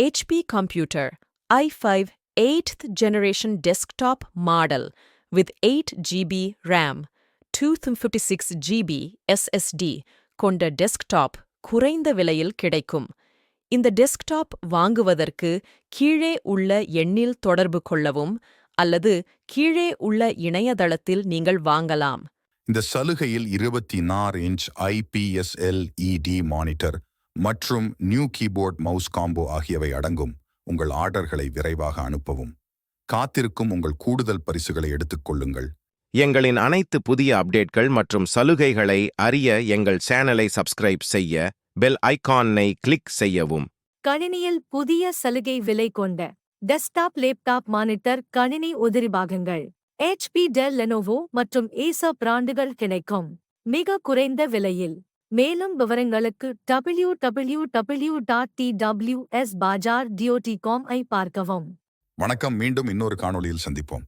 HP Computer i5 8th generation desktop model with 8 GB RAM, 256 GB SSD கொண்ட desktop குறைந்த விலையில் கிடைக்கும். இந்த டெஸ்க்டாப் வாங்குவதற்கு கீழே உள்ள எண்ணில் தொடர்பு கொள்ளவும் அல்லது கீழே உள்ள இணையதளத்தில் நீங்கள் வாங்கலாம். இந்த சலுகையில் 24 இன்ச் IPS LED மானிட்டர் மற்றும் நியூ கீபோர்ட் மவுஸ் காம்போ ஆகியவை அடங்கும். உங்கள் ஆர்டர்களை விரைவாக அனுப்பவும். காத்திருக்கும் உங்கள் கூடுதல் பரிசுகளை எடுத்துக்கொள்ளுங்கள். எங்களின் அனைத்து புதிய அப்டேட்கள் மற்றும் சலுகைகளை அறிய எங்கள் சேனலை சப்ஸ்கிரைப் செய்ய பெல் ஐகானை கிளிக் செய்யவும். கணினியில் புதிய சலுகை விலை கொண்ட டெஸ்க்டாப் லேப்டாப் மானிட்டர் கணினி உதிரி பாகங்கள் HP டெல் லெனோவோ மற்றும் ஏசர் பிராண்டுகள் கிடைக்கும் மிக குறைந்த விலையில். மேலும் விவரங்களுக்கு www.twsbazaar.com ஐ பார்க்கவும். வணக்கம். மீண்டும் இன்னொரு காணொளியில் சந்திப்போம்.